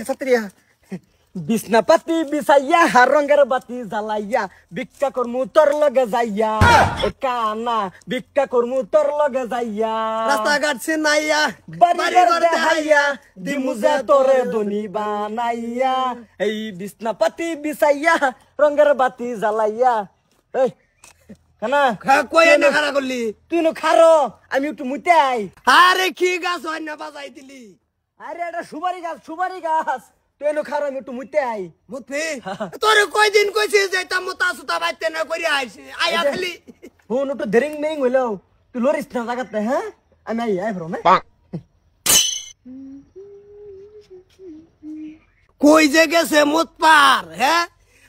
সাতরিয়া বিছনাপাতি বিছাইয়া রঙের বাতি জ্বালাইয়া ভিক্ষা করমু তোর লগে যাইয়া কানা ভিক্ষা করমু তোর লগে যাইয়া রাস্তাঘাট চিনাইয়া বাড়ি ঘর দেখাইয়া দিমু যে তোরে ধনী বানাইয়া এই বিছনাপাতি বিছাইয়া রঙের বাতি জ্বালাইয়া এই কানা কই এনে খারা করলি তুই নো খারো আমি একটু মুইতাই আরে কি গাছ হয় না বাজাই দিলি আরে এটা সুপারি গাছ তুই নো খারো আমি একটু মুইতাই মুতফি তোরে কয়দিন কইছিস যে তা মোতা সুতা বাইতে না করি আইছি আয়া খালি ফোন একটু দেরিং মেরিং হইলো তুই লরিস না জায়গাতে হ্যাঁ আমি আই ভরো না কই যে গেছে মুত পার হ্যাঁ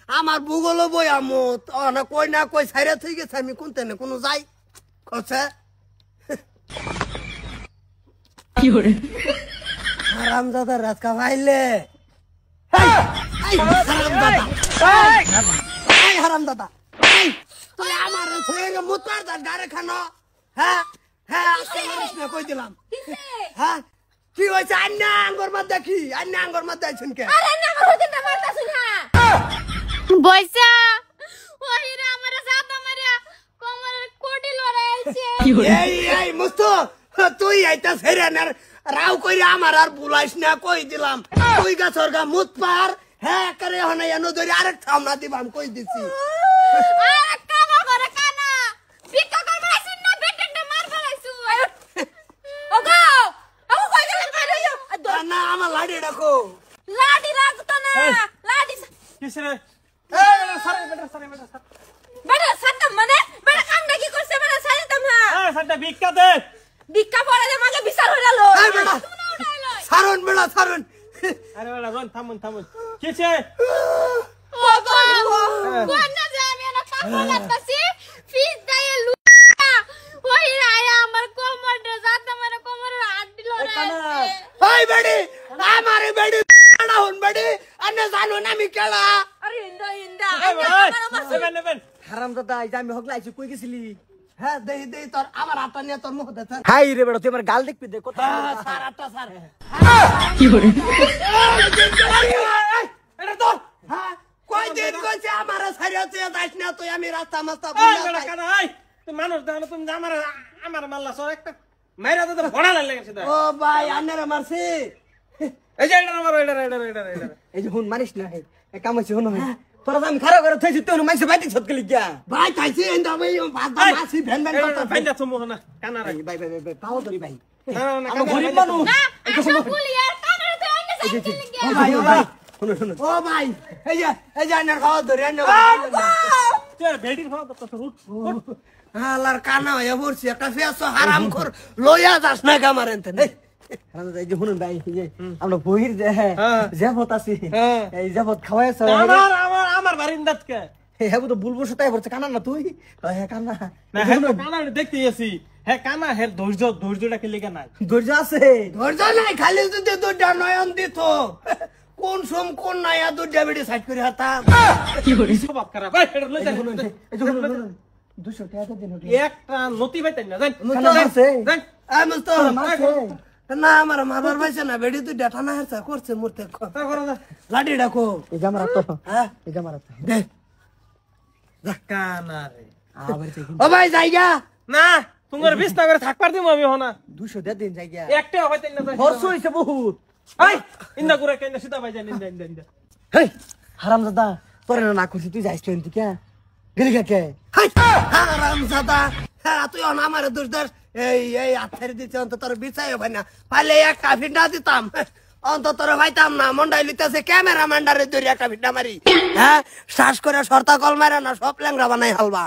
আমার ভূগোল বই আমত না কই ছাইরা থই গেছে আমি কোনতে না কোন যাই কছে কি হরে হারামজাদা রাজকা ভাইলে হারামজাদা তুই আমার মুত পার ডারে খানো হ্যাঁ হ্যাঁ আজকে মারিস না কই দিলাম হ্যাঁ কি হয়েছে আন্না আঙ্গর মাত দেখি আন্না আঙ্গর মাত দেখছুন কে আরে না আমার হইতে না মারতাছ না বইসা ওহিরা আমারে সাদা মারিয়া কোমর কোটি লড়াইছে এই মুস্তু তুই আইতা ফেরে না রাও কইরা আমার আর বুলাইস না কই দিলাম তুই গাছর গা মুত পার হ্যাঁ করে হনা এনো ধরে আরেক থামনা দিবাম কই দিছি আরে কামা করে কানা ভিক্ষা করবা আইছিস না বেটেনটা মার ফেলাইছু ওগো আমি কই গেলাম বাইরে না আমার লাড়ি রাখো লাডি রাখতো না লাডি কিসরে বেটা সাতম মানে বেটা কামটা কি করছে বেটা সাইতাম না সাতটা ভিক্ষা দে ভিক্ষা পড়ে দে মাকে বিচার হইলো এই বেটা সারন বেটা সারন আরে বেটা রন থামুন কিছে ওগো কোন না যে আমি না কাপড় লাগতাছি ফিস দায়ে লুটা ওই রায়া আমার কোমরটা জাতা মানে কোমরের হাড় লড়াইছে ওই বেডি আমারে বেডি না হন বেডি আনে জানো না আমি কেলা আরে ইন্দা হারামজাদা এই যে আমি হগলাইছি কই গেছিলি হ্যাঁ দেই তোর আমার হাতটা নিয়ে তোর মুখ দেখ হাই রে বেটা তুই আমার গাল দেখবি দে কত স্যার আটা স্যার কি হরে এটা তো হ্যাঁ কই দিন কইছে আমার সারিয়াতে যাইস না তুই আমি রাস্তা মাস্তা এই বেটা কানা এই তুই মানুষ দেখো তুমি আমার মাল্লা সর একটা মাইরা তো ভড়া লাগে সেটা ও ভাই আন্নারে মারছি এই যে এটা আমার এটা এই যে হুন মারিস না এই কাম হইছে হুন তোরা আমি খারাপ করে থইছি তুই মাইছে বাইতে ছটকে লিগা ভাই খাইছি এন্ড আমি ভাত মাছি ভেন ভেন করতে ফাইন্দা চমু না কানা রে ভাই পাও ধরি ভাই না না আমি গরিব মানুষ না আসো পুলিয়ার কানের তো অন্য সাইডে ও লিগে ভাই ও ভাই শুনো ও ভাই এই যে আন্নার খাওয়া ধরে আন্না তুই বেডির খাওয়া তো রুট হালার কানা হয়ে পড়ছি একটা ফেস হারাম কর লইয়া যাস না গামার এনতে হারামজাদা এই যে হুন ভাই এই যে আমরা বহির যে যাবত আছি এই যাবত খাওয়াইছ আমার বারিন্দাত কে হ্যাঁ তো বুলবো সতাই পড়ছে কানা না তুই হ্যাঁ কানা না হ্যাঁ কানা দেখতে গেছি হ্যাঁ কানা হ্যাঁ ধৈর্যটা কি লেগে নাই ধৈর্য আছে ধৈর্য নাই খালি যদি দুটা নয়ন দিত কোন সোম কোন নাইয়া দুটা বেড়ে সাইড করে হাতাম কি হরে স্বভাব খারাপ ভাই এটা লই এই যে হুন 200 টাকা দিন একটা নতি পাইতেন না জান কানা আছে জান আমি তো মারছে না আমার মারবার পাইছে না বেড়ি তুই ডাটা না হেরছা করছে মূর্তে লাঠি ডাকো এই যে আমার তো হ্যাঁ এই যে আমার দে কানা রে আবার ও ভাই যাইগা না তোমার বিছনা করে থাকবার দিমু আমি হনা 200 টাকা দিন জায়গা একটা হইতেন না জান খরচ হইছে বহুত এই ইন্দা করে কেন সিধা ভাই জান ইন্দা হেই হারামজাদা তোরে না করছিস তুই যাইছ তুই কে গেলি কে হাই হারাম জাদা হ্যাঁ তুই অন আমার দোষ দোষ এই আত্মারে দিতে অন্ত তোর বিচাই ভাই না পালে একটা ফিন্ডা দিতাম অন্ত তোর ভাইতাম না মন্ডাই লিতেছে ক্যামেরাম্যানডারে দড়ি একটা ফিন্ডা মারি হ্যাঁ শ্বাস করে সর্তা কল মারে না সব ল্যাংরা বানাই হালবা